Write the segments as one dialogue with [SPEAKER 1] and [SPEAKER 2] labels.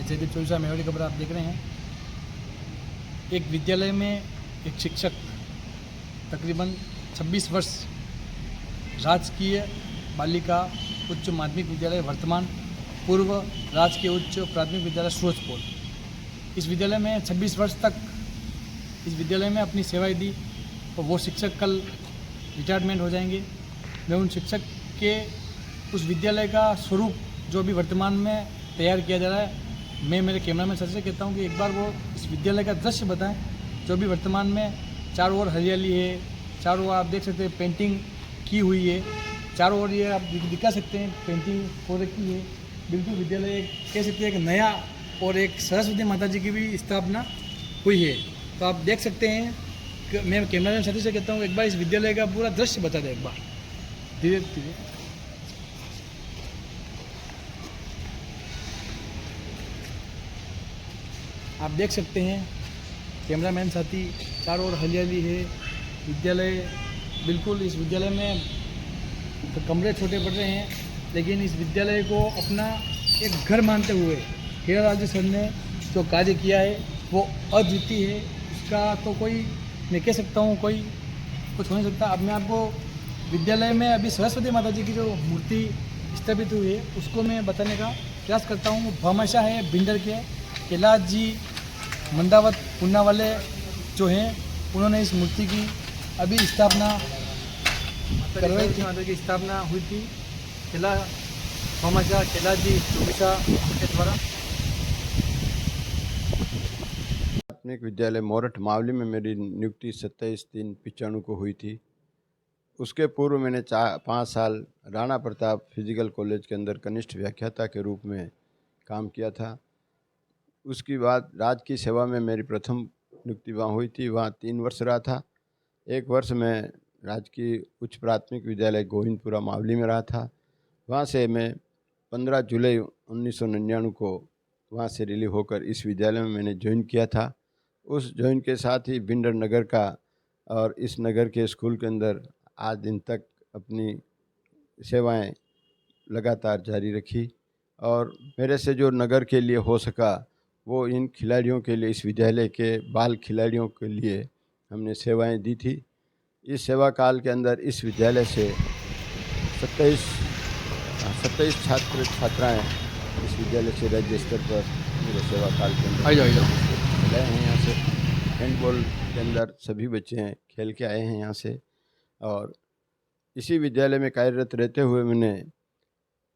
[SPEAKER 1] जयदीप चौसा मेवाड़ी खबर आप देख रहे हैं। एक विद्यालय में एक शिक्षक तकरीबन 26 वर्ष राजकीय बालिका उच्च माध्यमिक विद्यालय वर्तमान पूर्व राजकीय उच्च प्राथमिक विद्यालय सूरजपुर, इस विद्यालय में 26 वर्ष तक इस विद्यालय में अपनी सेवाएं दी और वो शिक्षक कल रिटायरमेंट हो जाएंगे। मैं उन शिक्षक के उस विद्यालय का स्वरूप जो भी वर्तमान में तैयार किया जा रहा है, मैं मेरे कैमरामैन सर से कहता हूं कि एक बार वो इस विद्यालय का दृश्य बताएं। जो भी वर्तमान में चारों ओर हरियाली है, चारों ओर आप देख सकते हैं पेंटिंग की हुई है, चारों ओर ये आप दिखा सकते हैं पेंटिंग हो रखी है। बिल्कुल विद्यालय कह सकते हैं एक नया और एक सरस्वती माता जी की भी स्थापना हुई है। तो आप देख सकते हैं कि मैं कैमरामैन साथी से कहता हूँ एक बार इस विद्यालय का पूरा दृश्य बता दें एक बार धीरे धीरे। आप देख सकते हैं कैमरामैन साथी, चारों ओर हरियाली है। विद्यालय बिल्कुल, इस विद्यालय में तो कमरे छोटे पड़ रहे हैं, लेकिन इस विद्यालय को अपना एक घर मानते हुए हीरालाल जी सर ने जो कार्य किया है वो अद्वितीय है। उसका तो कोई, मैं कह सकता हूँ कोई कुछ हो नहीं सकता। अब मैं आपको विद्यालय में अभी सरस्वती माता जी की जो मूर्ति स्थापित हुई है उसको मैं बताने का प्रयास करता हूँ। भामाशाह है भिंडर के कैलाश जी मंदावत पूनावाले जो हैं, उन्होंने इस मूर्ति की अभी स्थापना करवाई थी। माता की स्थापना हुई थी भामाशाह कैलाश जी चौबीसा के द्वारा।
[SPEAKER 2] प्राथमिक विद्यालय मोरठ मावली में मेरी नियुक्ति 27/3/95 को हुई थी। उसके पूर्व मैंने 5 साल राणा प्रताप फिजिकल कॉलेज के अंदर कनिष्ठ व्याख्याता के रूप में काम किया था। उसके बाद राज्य की सेवा में मेरी प्रथम नियुक्ति वहाँ हुई थी, वहाँ 3 वर्ष रहा था। 1 वर्ष मैं राजकीय उच्च प्राथमिक विद्यालय गोविंदपुरा मावली में रहा था। वहाँ से मैं 15 जुलाई 1999 को वहाँ से रिलीव होकर इस विद्यालय में मैंने ज्वाइन किया था। उस ज्वाइन के साथ ही भिंडर नगर का और इस नगर के स्कूल के अंदर आज दिन तक अपनी सेवाएं लगातार जारी रखी और मेरे से जो नगर के लिए हो सका वो इन खिलाड़ियों के लिए, इस विद्यालय के बाल खिलाड़ियों के लिए हमने सेवाएं दी थी। इस सेवा काल के अंदर इस विद्यालय से 27 छात्र छात्राएँ इस विद्यालय से राज्य स्तर पर मेरे सेवा काल के अंदर गए हैं। यहाँ से हैंडबॉल के अंदर सभी बच्चे हैं, खेल के आए हैं यहाँ से। और इसी विद्यालय में कार्यरत रहते हुए मैंने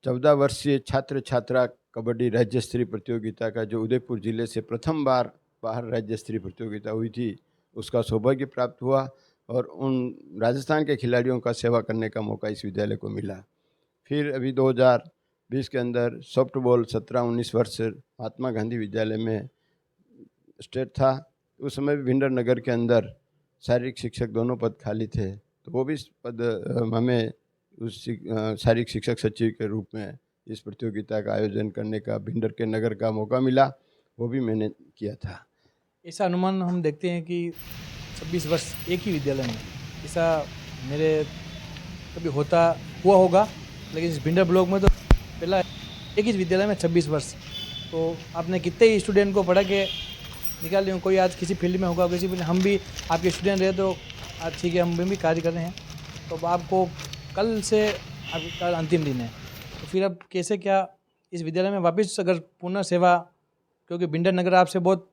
[SPEAKER 2] 14 वर्षीय छात्र छात्रा कबड्डी राज्य स्तरीय प्रतियोगिता का, जो उदयपुर जिले से प्रथम बार बाहर राज्य स्तरीय प्रतियोगिता हुई थी, उसका सौभाग्य प्राप्त हुआ और उन राजस्थान के खिलाड़ियों का सेवा करने का मौका इस विद्यालय को मिला। फिर अभी 2020 के अंदर सॉफ्टबॉल 17-19 वर्ष महात्मा गांधी विद्यालय में स्टेट था। उस समय भी भिंडर नगर के अंदर शारीरिक शिक्षक दोनों पद खाली थे, तो वो भी पद हमें उस शारीरिक शिक्षक सचिव के रूप में इस प्रतियोगिता का आयोजन करने का भिंडर के नगर का मौका मिला, वो भी मैंने किया था।
[SPEAKER 1] ऐसा अनुमान हम देखते हैं कि 26 वर्ष एक ही विद्यालय में, ऐसा मेरे कभी हुआ होगा, लेकिन इस भिंडर ब्लॉक में तो पहला एक ही विद्यालय में 26 वर्ष। तो आपने कितने ही स्टूडेंट को पढ़ा के निकाले हों? कोई आज किसी फील्ड में होगा, किसी फील्ड, हम भी आपके स्टूडेंट रहे तो आज ठीक है, हम भी कार्य कर रहे हैं। तो आपको कल से आपका अंतिम दिन है, तो फिर अब कैसे क्या इस विद्यालय में वापस अगर पुनः सेवा, क्योंकि भिंडर नगर आपसे बहुत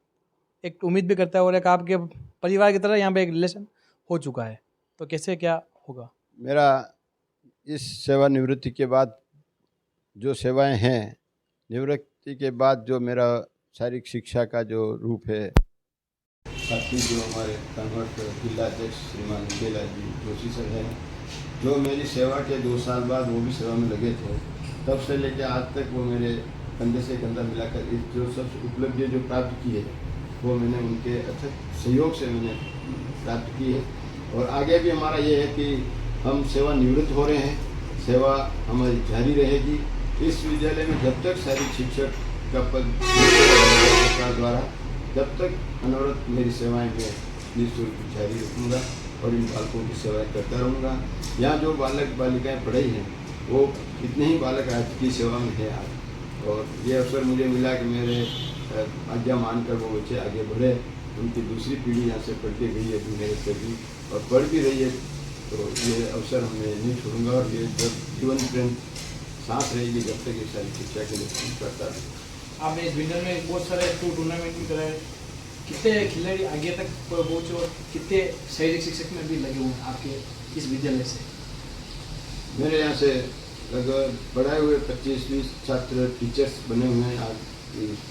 [SPEAKER 1] एक उम्मीद भी करता है और एक आपके परिवार की तरह यहाँ पे एक रिलेशन हो चुका है, तो कैसे क्या होगा?
[SPEAKER 2] मेरा इस सेवानिवृत्ति के बाद जो सेवाएं हैं, निवृत्ति के बाद जो मेरा शारीरिक शिक्षा का जो रूप है, साथी जो हमारे कन्वर्ट जिलाध्यक्ष श्रीमान केला जी जोशी सर हैं, जो मेरी सेवा के 2 साल बाद वो भी सेवा में लगे थे, तब से लेकर आज तक वो मेरे कंधे से कंधा मिलाकर इस जो सब उपलब्धियाँ जो प्राप्त की है वो मैंने उनके अथक सहयोग से मैंने प्राप्त की है। और आगे भी हमारा ये है कि हम सेवानिवृत्त हो रहे हैं, सेवा हमारी जारी रहेगी। इस विद्यालय में जब तक शारीरिक शिक्षक का पद सरकार द्वारा, तब तक अनवरत मेरी सेवाएं मैं निःशुल्क जारी रखूँगा और इन बालकों की सेवाएं करता रहूँगा। यहाँ जो बालक बालिकाएं पढ़ी हैं वो कितने ही बालक आज की सेवा में है आज, और ये अवसर मुझे मिला कि मेरे आज्ञा मानकर वो बच्चे आगे बढ़े, उनकी दूसरी पीढ़ी यहाँ से पढ़ के गई है अभी मेरे से भी और पढ़ भी रही है। तो ये अवसर मैं नहीं छोड़ूंगा और ये जब जीवन पर्यंत साथ रहेगी जब तक ये सारी शिक्षा के लिए करता है।
[SPEAKER 1] आपने इस विंटर में बहुत सारे टूर्नामेंट भी कराए, कितने खिलाड़ी आगे तक पहुँचे और कितने शारीरिक शिक्षक में भी लगे हुए हैं आपके इस विद्यालय से?
[SPEAKER 2] मेरे यहाँ से लगभग पढ़ाए हुए 25-20 छात्र टीचर्स बने हुए हैं। आज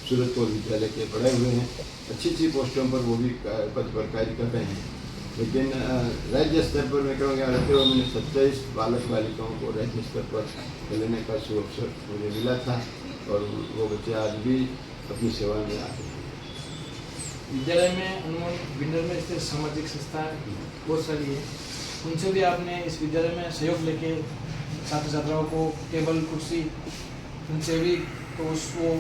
[SPEAKER 2] सूरजपुर विद्यालय के पढ़ाए हुए हैं, अच्छी पोस्टों पर वो भी पद पर कार्य कर रहे हैं। लेकिन राज्य स्तर पर मैं कहूँगा रहते हुए मैंने 27 बालक बालिकाओं को राज्य स्तर पर खेलने का अवसर मुझे मिला था और वो बच्चे आज भी अपनी सेवा में आते हैं।
[SPEAKER 1] विद्यालय में अनमोल विंटर में स्थित सामाजिक संस्थाएं बहुत सारी है, उनसे भी आपने इस विद्यालय में सहयोग लेके छात्र छात्राओं को टेबल कुर्सी उनसे भी तो वो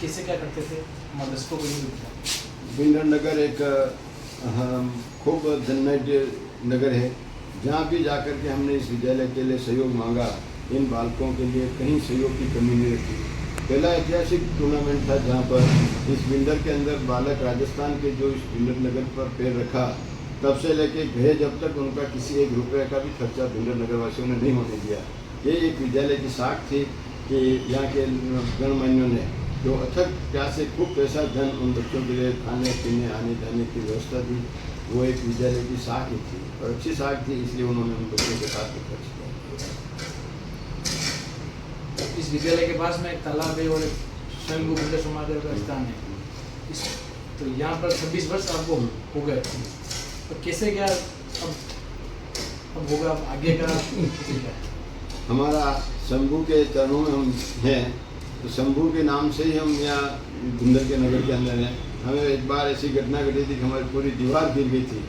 [SPEAKER 1] कैसे क्या करते थे हमारे दर्शकों को ये बताया।
[SPEAKER 2] बिंदर नगर एक खूब धन्य नगर है, जहाँ भी जाकर के हमने इस विद्यालय के लिए सहयोग मांगा, इन बालकों के लिए कहीं सहयोग की कमी नहीं रखी। पहला ऐतिहासिक टूर्नामेंट था जहाँ पर इस बिंदर के अंदर बालक राजस्थान के जो इस बिंदर नगर पर पैर रखा, तब से लेके गए जब तक उनका किसी एक रुपये का भी खर्चा बिंदर नगर वासियों ने नहीं होने दिया। ये एक विद्यालय की साख थी कि यहाँ के गणमान्यों ने जो अथक प्यास से खूब पैसा धन उन बच्चों के लिए खाने पीने आने जाने की व्यवस्था थी, वो एक विद्यालय की साख ही थी और अच्छी साख थी, इसलिए उन्होंने उन बच्चों के साथ में खर्च किया।
[SPEAKER 1] इस विद्यालय के पास में एक तालाब है और स्वयं बुद्ध समाधि का स्थान है, इस तो यहाँ पर 26 वर्ष आपको हो गए, तो कैसे क्या अब होगा, अब आगे का कैसे क्या?
[SPEAKER 2] हमारा शंभू के चरणों में हम हैं, तो शंभू के नाम से ही हम यहाँ बिंदर के नगर के अंदर हैं। हमें एक बार ऐसी घटना घटी थी कि हमारी पूरी दीवार गिर गई थी।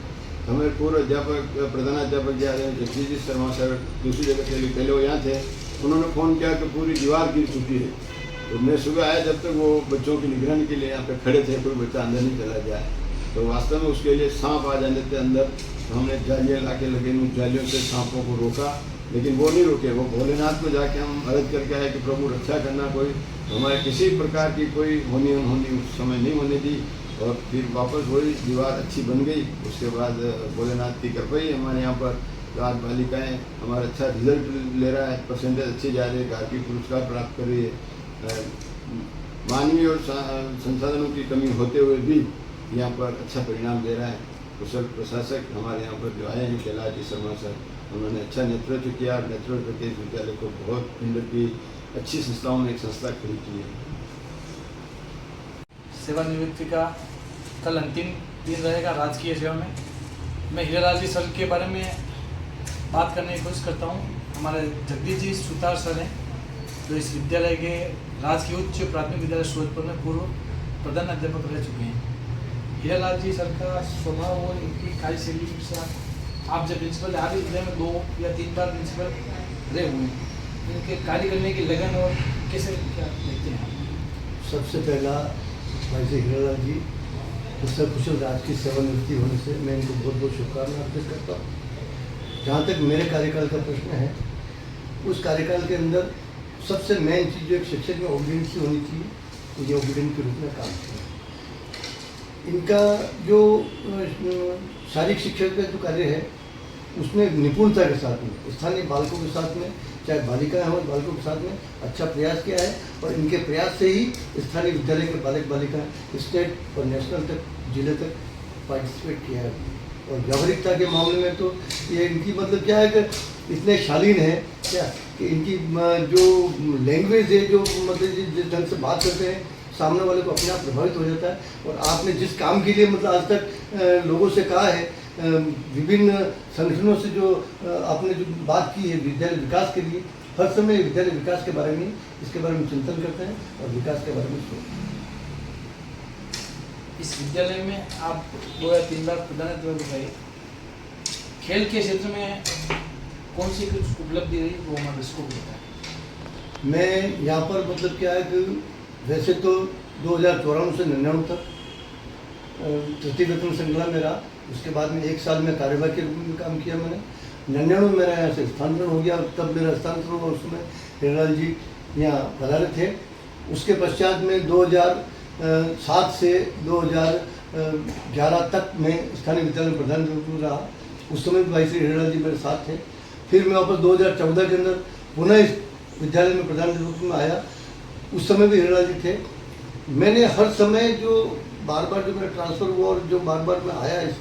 [SPEAKER 2] हमें पूर्व अध्यापक प्रधानाध्यापक जा रहे हैं जगदीश शर्मा सर दूसरी जगह से पहले वो यहाँ थे, उन्होंने फ़ोन किया कि पूरी दीवार गिर चुकी है। तो मैं सुबह आया, जब तक वो बच्चों की निगरानी के लिए यहाँ पे खड़े थे, कोई बच्चा अंदर नहीं चला जाए। तो वास्तव में उसके लिए सांप आ जाने थे अंदर, तो हमने जालियाँ ला के लगे, उन जालियों से सांपों को रोका, लेकिन वो नहीं रुके। वो भोलेनाथ को जाके हम अर्ज करके आए कि प्रभु रक्षा करना, कोई हमारे किसी प्रकार की कोई होनी अनहोनी उस समय नहीं होने दी। और फिर वापस वही दीवार अच्छी बन गई। उसके बाद भोलेनाथ की कृपा ही हमारे यहाँ पर आज बालिकाएँ हमारा अच्छा रिजल्ट ले रहा है, परसेंटेज अच्छी जा रही है, गार्गी पुरस्कार प्राप्त कर रही है। मानवीय और संसाधनों की कमी होते हुए भी यहाँ पर अच्छा परिणाम दे रहा है। कुशल प्रशासक हमारे यहाँ पर जो आए हैं कैलाश जी शर्मा सर, उन्होंने अच्छा नेतृत्व किया। नेतृत्व करके इस विद्यालय को बहुत बिंदर की अच्छी संस्थाओं में एक संस्था खड़ी की है।
[SPEAKER 1] सेवानिवृत्ति का कल अंतिम दिन रहेगा राजकीय सेवा में। मैं हीरालाल जी सर के बारे में बात करने की कोशिश करता हूँ। हमारे जगदीश जी सुतार सर हैं, जो इस विद्यालय के राजकीय उच्च प्राथमिक विद्यालय सूरजपुर में पूर्व प्रधान अध्यापक रह चुके हैं। हीरालाल जी सर का स्वभाव और इनकी कार्यशैली के साथ आप जब प्रिंसिपल आगे विद्यालय में 2 या 3 बार प्रिंसिपल रहे हुए हैं, इनके कार्य करने की लगन और कैसे क्या देखते हैं?
[SPEAKER 3] सबसे पहला भाई से हीरालाल जी कुशल कुशल राजकीय सेवानिवृत्ति होने से मैं इनको बहुत बहुत शुभकामनाएं अर्पित करता हूँ। जहाँ तक मेरे कार्यकाल का प्रश्न है, उस कार्यकाल के अंदर सबसे मेन चीज़ जो एक शिक्षक में ओबीडियंस होनी चाहिए, तो ये ओबीडियंस के रूप में काम किया। इनका जो शारीरिक शिक्षा का जो कार्य है, उसमें निपुणता के साथ में स्थानीय बालकों के साथ में, चाहे बालिकाएं हों, बालकों के साथ में अच्छा प्रयास किया है। और इनके प्रयास से ही स्थानीय विद्यालय के बालक बालिकाएं स्टेट और नेशनल तक, जिले तक पार्टिसिपेट किया है। और व्यावहारिकता के मामले में तो ये इनकी मतलब क्या है कि इतने शालीन है क्या कि इनकी जो लैंग्वेज है, जो मतलब जिस ढंग से बात करते हैं, सामने वाले को अपने आप प्रभावित हो जाता है। और आपने जिस काम के लिए मतलब आज तक लोगों से कहा है, विभिन्न संगठनों से जो आपने जो बात की है विद्यालय विकास के लिए, हर समय विद्यालय विकास के बारे में, इसके बारे में चिंतन करते हैं और विकास के बारे में सोचते हैं।
[SPEAKER 1] इस विद्यालय में आप 2 या 3 बार प्रधानाध्यापक बताइए, खेल के क्षेत्र में कौन सी कुछ उपलब्धि रही वो हमारे दर्शकों को बताएं।
[SPEAKER 3] मैं यहाँ पर मतलब क्या है कि वैसे तो 2094 से 99 तक तृतीय वेतन श्रृंखला में रहा। उसके बाद में 1 साल में कार्यवाही के रूप में काम किया मैंने। 99 में मेरा यहाँ से स्थानांतरण हो गया। तब मेरा स्थानांतरण हुआ, उस समय हीरालाल जी यहाँ पधारे थे। उसके पश्चात में 2007 से 2011 तक मैं स्थानीय विद्यालय में प्रधान के रूप में रहा। उस समय भाई श्री हिरलाल जी मेरे साथ थे। फिर मैं वापस 2014 के अंदर पुनः इस विद्यालय में प्रधान के रूप में आया। उस समय भी हिरलाल जी थे। मैंने हर समय जो बार बार जो मेरा ट्रांसफ़र हुआ और जो बार बार मैं आया इस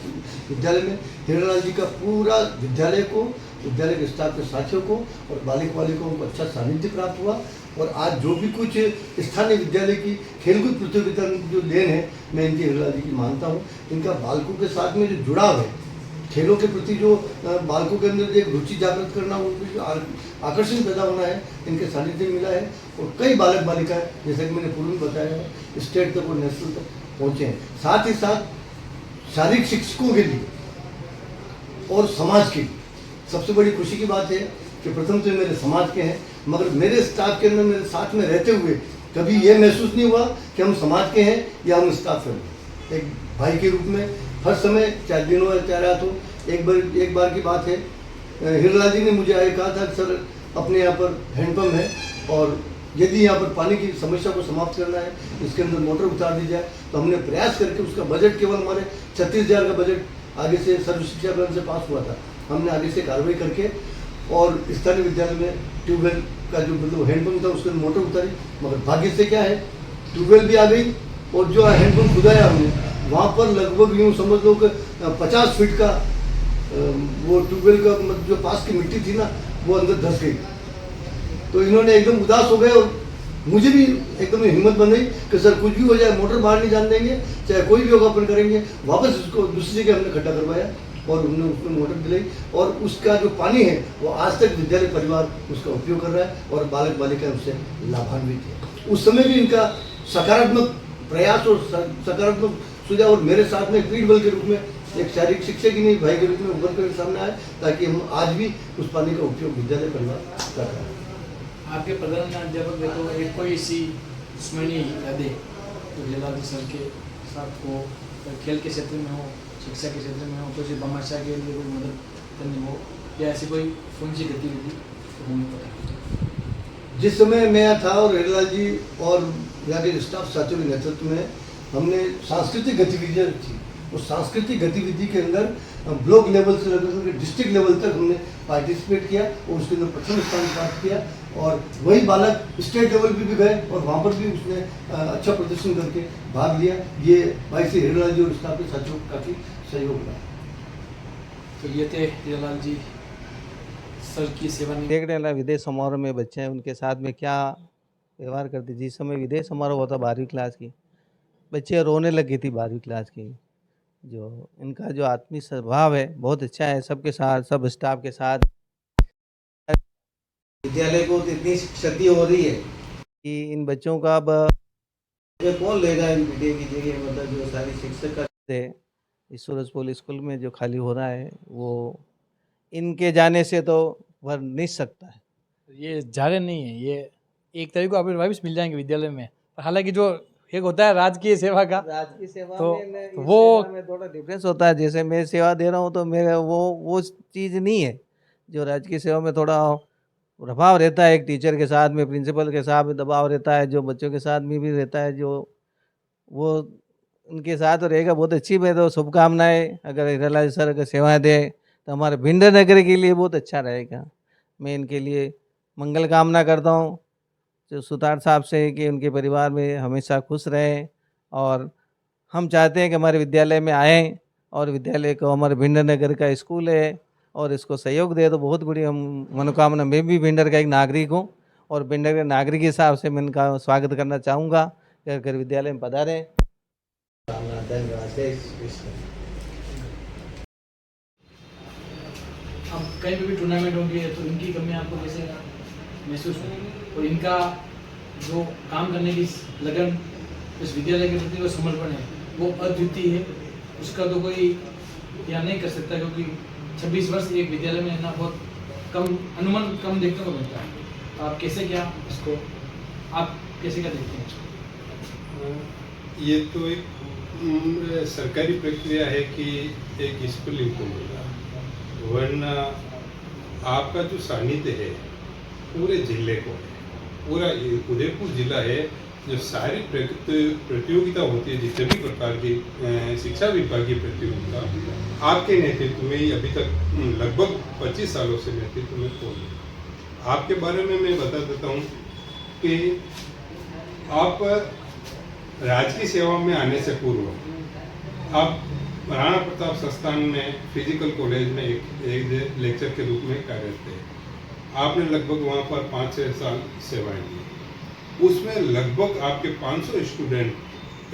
[SPEAKER 3] विद्यालय में, हिरलाल जी का पूरा विद्यालय को, विद्यालय के स्टाफ के साथियों को और बालिक बालिकाओं को अच्छा सानिध्य प्राप्त हुआ। और आज जो भी कुछ स्थानीय विद्यालय की खेलकूद प्रतियोगिता में जो देन है, मैं इनकी हिरलाल जी की मानता हूँ। इनका बालकों के साथ में जो जुड़ाव है, खेलों के प्रति जो बालकों के अंदर एक रुचि जागृत करना, उनको जो आकर्षण पैदा होना है, इनके सानिध्य में मिला है। और कई बालक बालिकाएं, जैसे कि मैंने पूर्व में बताया है, स्टेट तक और नेशनल तक पहुँचे हैं। साथ ही साथ शारीरिक शिक्षकों के लिए और समाज की सबसे बड़ी खुशी की बात है कि प्रथम तो मेरे समाज के हैं, मगर मेरे स्टाफ के अंदर मेरे साथ में रहते हुए कभी ये महसूस नहीं हुआ कि हम समाज के हैं या हम स्टाफ हैं। एक भाई के रूप में हर समय, चाहे दिन हो या चाहे रात हो। एक बार की बात है, हिरलाल जी ने मुझे आए कहा था कि सर अपने यहाँ पर हैंडपम्प है और यदि यहाँ पर पानी की समस्या को समाप्त करना है, इसके अंदर मोटर उतार दी जाए। तो हमने प्रयास करके उसका बजट केवल हमारे 36,000 का बजट आगे से सर्व शिक्षा अभियान से पास हुआ था। हमने आगे से कार्रवाई करके और स्थानीय विद्यालय में ट्यूबवेल का जो मतलब हैंडपम्प था उसके अंदर मोटर उतारी। मगर भाग्य से क्या है, ट्यूबवेल भी आ गई और जो हैंडपम्प खुदाया हमने, वहाँ पर लगभग यूँ समझ लो कि 50 फीट का वो ट्यूबवेल का मतलब जो पास की मिट्टी थी ना, वो अंदर धंस गई। तो इन्होंने एकदम उदास हो गए और मुझे भी एकदम हिम्मत बन गई कि सर कुछ भी हो जाए, मोटर बाहर नहीं जान देंगे, चाहे कोई भी होगा अपन करेंगे। वापस उसको दूसरी जगह हमने खड्डा करवाया और हमने उसमें मोटर दिलाई और उसका जो पानी है वो आज तक विद्यालय परिवार उसका उपयोग कर रहा है और बालक बालिकाएं उससे लाभान्वित है। उस समय भी इनका सकारात्मक प्रयास और सकारात्मक सुझाव और मेरे साथ में पीठ बल के रूप में एक शारीरिक शिक्षक ही नहीं, भाई के रूप में उभर कर सामने आए, ताकि हम आज भी उस पानी का उपयोग विद्यालय परिवार कर रहे हैं।
[SPEAKER 1] आपके प्रधान अध्यापक में तो एक कोई सी स्मरणीय यादें तो हिरलाल जी सर के साथ हो, खेल के क्षेत्र में हो, शिक्षा के क्षेत्र में हो, तो सिर्फ भाषा के लिए कोई मदद करनी हो या ऐसी कोई फुंसी गतिविधि तो हमें पता।
[SPEAKER 3] जिस समय मैं यहाँ था और हिरलाल जी और यहाँ के स्टाफ साथियों के नेतृत्व में हमने सांस्कृतिक गतिविधियाँ रखी। उस सांस्कृतिक गतिविधि के अंदर ब्लॉक लेवल से लेकर डिस्ट्रिक्ट लेवल तक हमने पार्टिसिपेट किया और उसके अंदर प्रथम स्थान प्राप्त किया। और वही बालक स्टेट लेवल पे भी गए और वहाँ पर भी उसने अच्छा प्रदर्शन करके भाग लिया। ये भाई श्री हिरलाल जी और स्टाफ के साथियों को काफ़ी सहयोग मिला।
[SPEAKER 1] तो ये थे हिरलाल जी सर की सेवा
[SPEAKER 4] देख रहे हैं विदेश समारोह में बच्चे हैं, उनके साथ में क्या व्यवहार करते। जिस समय विदेश समारोह होता 12वीं क्लास की, बच्चे रोने लगी थी 12वीं क्लास की। जो इनका जो आत्मीय स्वभाव है बहुत अच्छा है, सबके साथ, सब स्टाफ के साथ।
[SPEAKER 5] विद्यालय को इतनी क्षति हो रही है
[SPEAKER 4] कि इन बच्चों का अब
[SPEAKER 5] कौन लेगा इन पीटीए की जगह, मतलब जो सारी शिक्षक का
[SPEAKER 4] इस सूरजपुर स्कूल में जो खाली हो रहा है वो इनके जाने से तो भर नहीं सकता है।
[SPEAKER 1] ये जा रहे नहीं है, ये एक तरीके को आपको वापस मिल जाएंगे विद्यालय में। हालांकि जो एक होता है राजकीय सेवा का,
[SPEAKER 4] राजकीय सेवा
[SPEAKER 1] तो
[SPEAKER 4] में इस
[SPEAKER 1] वो
[SPEAKER 4] सेवा में थोड़ा डिफरेंस होता है। जैसे मैं सेवा दे रहा हूँ तो मेरा वो चीज़ नहीं है जो राजकीय सेवा में थोड़ा प्रभाव रहता है। एक टीचर के साथ में, प्रिंसिपल के साथ में दबाव रहता है, जो बच्चों के साथ में भी रहता है, जो वो उनके साथ रहेगा। बहुत अच्छी बात है, शुभकामनाएं। अगर हिरलाल सर अगर सेवाएं दें तो हमारे भिंड नगर के लिए बहुत अच्छा रहेगा। मैं इनके लिए मंगल कामना करता हूँ जो सुतार साहब से कि उनके परिवार में हमेशा खुश रहें। और हम चाहते हैं कि हमारे विद्यालय में आएँ और विद्यालय को, हमारे भिंड नगर का स्कूल है और इसको सहयोग दे तो बहुत बड़ी हम मनोकामना। मैं भी भिंडर का एक नागरिक हूँ और भिंडर के नागरिक के हिसाब से मैं इनका स्वागत करना चाहूँगा कि अगर विद्यालय में पधारें।
[SPEAKER 1] अब कहीं पे भी टूर्नामेंट होगी तो इनकी कमी आपको कैसे महसूस हो, और इनका जो काम करने की लगन, इस विद्यालय के प्रति जो समर्पण है वो अद्वितीय है। उसका तो कोई या नहीं कर सकता, क्योंकि 26 वर्ष एक विद्यालय में रहना बहुत कम, अनुमान कम देखने को मिलता है। तो आप कैसे क्या इसको, आप कैसे क्या देखते हैं इसको?
[SPEAKER 6] ये तो एक सरकारी प्रक्रिया है कि एक स्कूल इनको मिला, वरना आपका जो सानिध्य है पूरे जिले को है, पूरा उदयपुर जिला है जो सारी प्रतियोगिता होती है, जितने भी प्रकार की शिक्षा विभाग की प्रतियोगिता आपके नेतृत्व में ही अभी तक लगभग 25 सालों से नेतृत्व में हो रही है। आपके बारे में मैं बता देता हूँ कि आप राजकीय सेवा में आने से पूर्व आप राणा प्रताप संस्थान में फिजिकल कॉलेज में एक लेक्चर के रूप में कार्यरत थे। आपने लगभग वहाँ पर 5-6 साल सेवाएं दी। उसमें लगभग आपके 500 स्टूडेंट,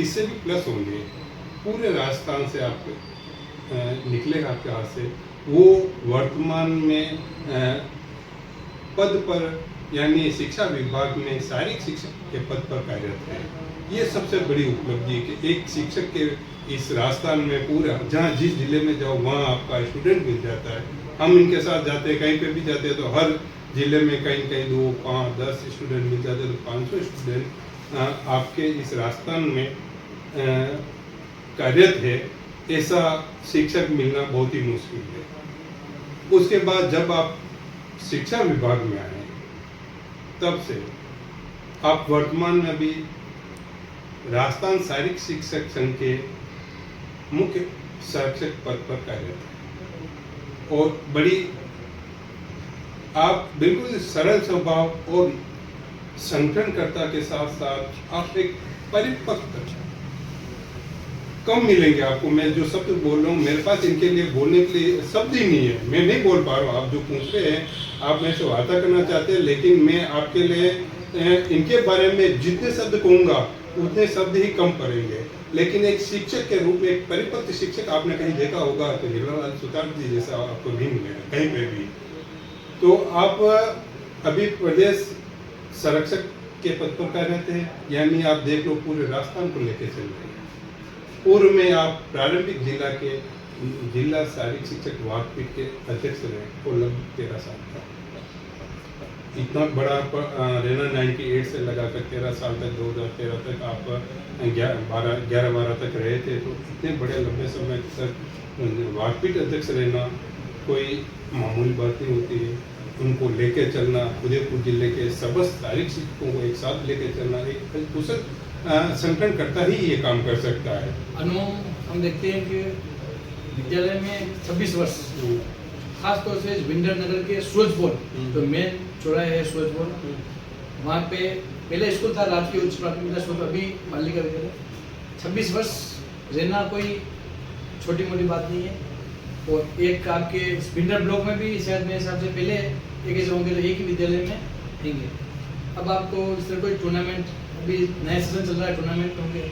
[SPEAKER 6] इससे भी प्लस होंगे, पूरे राजस्थान से आप निकलेगा आपके हाथ से। वो वर्तमान में पद पर यानी शिक्षा विभाग में शारीरिक शिक्षक के पद पर कार्यरत है। ये सबसे बड़ी उपलब्धि है कि एक शिक्षक के इस राजस्थान में पूरा जहाँ जिस जिले में जाओ वहाँ आपका स्टूडेंट मिल जाता है। हम इनके साथ जाते हैं, कहीं पे भी जाते हैं तो हर जिले में कहीं 2, 5, 10 स्टूडेंट मिल जाते हैं। तो 500 स्टूडेंट आपके इस राजस्थान में कार्यरत है, ऐसा शिक्षक मिलना बहुत ही मुश्किल है। उसके बाद जब आप शिक्षा विभाग में आए तब से आप वर्तमान में अभी राजस्थान शारीरिक शिक्षक संघ के मुख्य शिक्षक पद पर कार्यरत है। और बड़ी आप बिल्कुल सरल स्वभाव और संगठनकर्ता के साथ साथ आप एक परिपक्व, कम मिलेंगे आपको। मैं जो शब्द बोल रहा हूँ, मेरे पास इनके लिए बोलने के लिए शब्द ही नहीं है, मैं नहीं बोल पा रहा हूँ। आप जो पूछ रहे हैं, आप मेरे से वार्ता करना चाहते हैं, लेकिन मैं आपके लिए इनके बारे में जितने शब्द कहूँगा उतने शब्द ही कम पड़ेंगे। लेकिन एक शिक्षक के रूप में, एक परिपक्व शिक्षक आपने कहीं देखा होगा तो हिरलाल सुतार जी जैसा आपको नहीं मिलेगा कहीं पे भी। तो आप अभी प्रदेश संरक्षक के पद पर कार्यरत हैं, यानी आप देख लो पूरे राजस्थान को लेकर चल रहे हैं। पूर्व में आप प्रारंभिक जिला शारीरिक शिक्षक वाकपीठ के अध्यक्ष रहे, वो लगभग 13 साल का। इतना बड़ा रेना 98 से लगाकर 13 साल तक, 2013 तक आप 11-12 तक रहे थे। तो इतने बड़े लंबे समय तक वाकपीठ अध्यक्ष रहना कोई मामूली बात नहीं होती है। उनको लेके चलना, उदयपुर जिले के समस्त शारीरिक शिक्षकों को एक साथ लेके चलना, एक कुशल संगठन करता ही ये काम कर सकता है।
[SPEAKER 1] हम देखते हैं कि विद्यालय में 26 वर्ष, खास तौर से विंडर नगर के सूरजपोल, तो मेन चौराहे है सूरजपोल, वहाँ पे पहले स्कूल था राजकीय उच्च प्राथमिक स्कूल, अभी बालिका विद्यालय। 26 वर्ष रहना कोई छोटी मोटी बात नहीं है। और एक आपके विंडर ब्लॉक में भी शायद मेरे हिसाब से पहले एक ऐसे होंगे तो एक ही विद्यालय में रहेंगे। अब आपको इस तरह कोई टूर्नामेंट, अभी नया सीजन चल रहा है, टूर्नामेंट होंगे,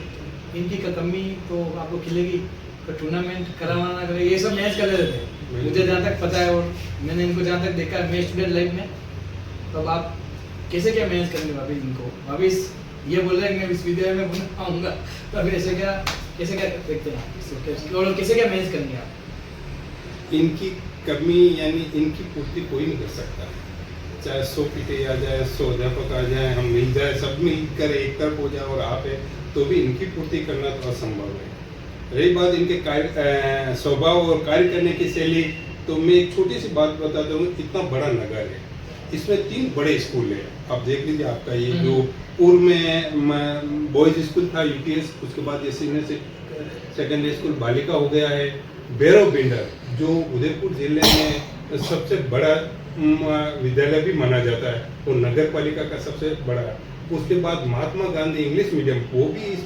[SPEAKER 1] इनकी कमी तो आपको खिलेगी। तो टूर्नामेंट करवाना करे, ये सब मैच कर लेते थे, मुझे जहाँ तक पता है और मैंने इनको जहाँ तक देखा है मैं स्टूडेंट लाइफ में। तो अब आप कैसे क्या मैनेज करेंगे वापिस इनको? वापिस ये बोल रहे हैं कि मैं विश्वविद्यालय में बना आऊँगा, तो अभी कैसे क्या देखते हैं आप, और कैसे क्या मैनेज करेंगे आप?
[SPEAKER 6] इनकी कमी यानी इनकी पूर्ति कोई नहीं कर सकता। चाहे 100 पीटे आ जाए, 100 अध्यापक आ जाए, हम मिल जाए, सब मिलकर एक तरफ हो जाए और आप है, तो भी इनकी पूर्ति करना तो असंभव है। रही बात इनके कार्य स्वभाव और कार्य करने की शैली, तो मैं एक छोटी सी बात बताता हूँ। इतना बड़ा नगर है, इसमें 3 बड़े स्कूल है। आप देख लीजिए, आपका ये जो पूर्व में बॉयज स्कूल था UTS, उसके बाद ये सीनियर सेकेंडरी स्कूल बालिका हो गया है। भैरव बिंडर जो उदयपुर जिले में सबसे बड़ा विद्यालय भी माना जाता है, वो नगर पालिका का सबसे बड़ा है। उसके बाद महात्मा गांधी इंग्लिश मीडियम, वो भी इस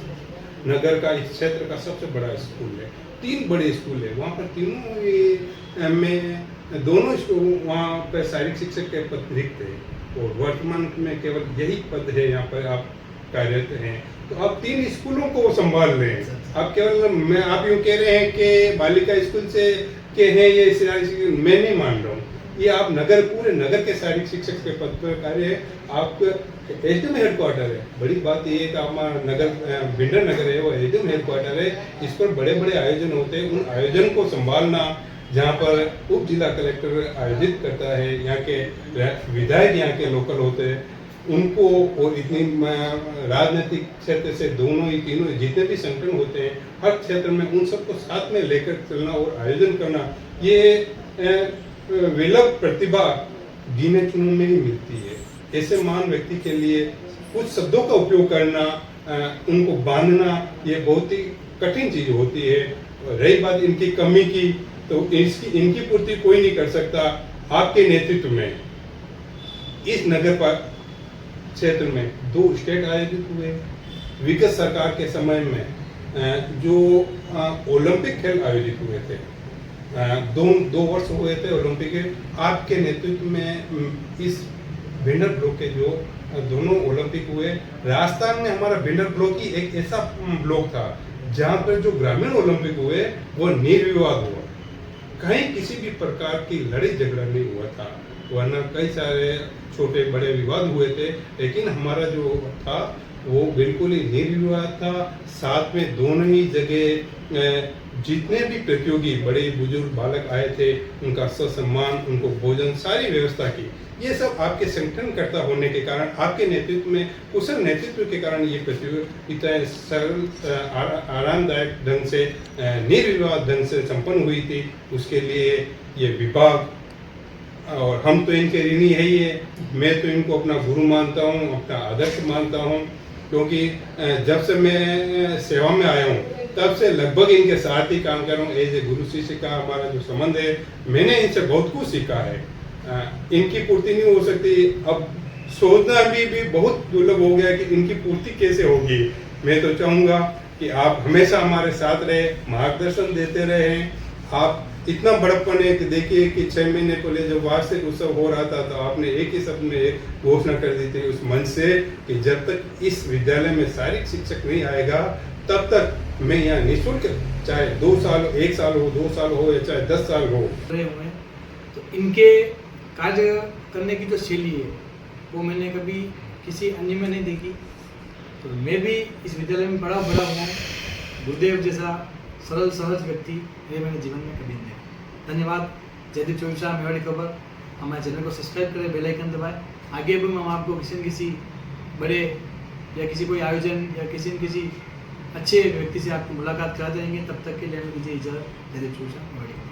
[SPEAKER 6] नगर का, इस क्षेत्र का सबसे बड़ा स्कूल है। 3 बड़े स्कूल है, वहाँ पर तीनों में दोनों स्कूल वहाँ पर शारीरिक शिक्षक के पद रिक्त है और वर्तमान में केवल यही पद है यहाँ पर आप कार्यरत हैं। तो आप 3 स्कूलों को संभाल रहे हैं। आप केवल आप यूँ कह रहे हैं कि बालिका स्कूल से के हैं ये शारीरिक शिक्षक, मैं नहीं मान रहा हूँ। ये आप पूरे नगर के शारीरिक शिक्षक के पद पर कार्य है। आप एसडीएम हेडक्वार्टर है। बड़ी बात ये है कि हमारा नगर बिंडर नगर है, वो एसडीएम हेडक्वार्टर है। इस पर बड़े बड़े आयोजन होते हैं, उन आयोजन को संभालना, जहाँ पर उप जिला कलेक्टर आयोजित करता है, यहाँ के विधायक यहाँ के लोकल होते हैं, उनको, और इतनी राजनीतिक क्षेत्र से तीनों जितने भी संगठन होते हैं, हर क्षेत्र में उन सबको साथ में लेकर चलना और आयोजन करना, ये विलभ प्रतिभा गिने चुने में ही मिलती है। ऐसे महान व्यक्ति के लिए कुछ शब्दों का उपयोग करना, उनको बांधना, ये बहुत ही कठिन चीज होती है। रही बात इनकी कमी की, तो इनकी पूर्ति कोई नहीं कर सकता। आपके नेतृत्व में इस नगर क्षेत्र में 2 स्टेट आयोजित हुए। विगत सरकार के समय में जो ओलंपिक खेल आयोजित हुए थे, 2 वर्ष हुए थे ओलंपिक के। आपके नेतृत्व में इस भिंडर ब्लॉक के जो दोनों ओलंपिक हुए, राजस्थान में हमारा भिंडर ब्लॉक ही एक ऐसा ब्लॉक था जहां पर जो ग्रामीण ओलंपिक हुए वो निर्विवाद हुआ, कहीं किसी भी प्रकार की लड़ाई झगड़ा नहीं हुआ था, वरना कई सारे छोटे बड़े विवाद हुए थे, लेकिन हमारा जो था वो बिल्कुल ही निर्विवाद था। साथ में दोनों ही जगह जितने भी प्रतियोगी बड़े बुजुर्ग बालक आए थे, उनका सम्मान, उनको भोजन, सारी व्यवस्था की। ये सब आपके संगठनकर्ता होने के कारण, आपके नेतृत्व में, कुशल नेतृत्व के कारण ये प्रतियोगिता सरल, आरामदायक ढंग से, निर्विवाद ढंग से संपन्न हुई थी। उसके लिए ये विभाग, और हम तो इनके ऋणी है ही है, मैं तो इनको अपना गुरु मानता हूँ, अपना आदर्श मानता हूँ, क्योंकि जब से मैं सेवा में आया हूँ तब से लगभग इनके साथ ही काम कर रहा हूँ। एज ए गुरु शिष्य का हमारा जो संबंध है, मैंने इनसे बहुत कुछ सीखा है। इनकी पूर्ति नहीं हो सकती, अब सोचना भी बहुत दुर्लभ हो गया कि इनकी पूर्ति कैसे होगी। मैं तो चाहूँगा कि आप हमेशा हमारे साथ रहे, मार्गदर्शन देते रहे। आप इतना बड़प्पन है कि देखिए कि 6 महीने पहले जब वार्षिक उत्सव हो रहा था तो आपने एक ही शब्द में एक घोषणा कर दी थी उस मंच से कि जब तक इस विद्यालय में शारीरिक शिक्षक नहीं आएगा तब तक मैं यहाँ निःशुल्क, चाहे 2 साल, 1 साल हो, 2 साल हो, या चाहे 10 साल हो।
[SPEAKER 1] रहे हुए हैं, तो इनके कार्य करने की जो शैली है वो मैंने कभी किसी अन्य में नहीं देखी। तो मैं भी इस विद्यालय में बड़ा हुआ हूँ। गुरुदेव जैसा सरल सहज व्यक्ति ये मैंने जीवन में कभी नहीं देखा। धन्यवाद। जयदीप चौबीसा, मेवाड़ी खबर। हमारे चैनल को सब्सक्राइब करें, बेल आइकन दबाएं। आगे भी हम आपको किसी न किसी बड़े या किसी कोई आयोजन या किसी न किसी अच्छे व्यक्ति से आपको मुलाकात करा देंगे। तब तक के लिए हमें दीजिए इजाज़त। जयदीप चौबीसा, मेवाड़ी खबर।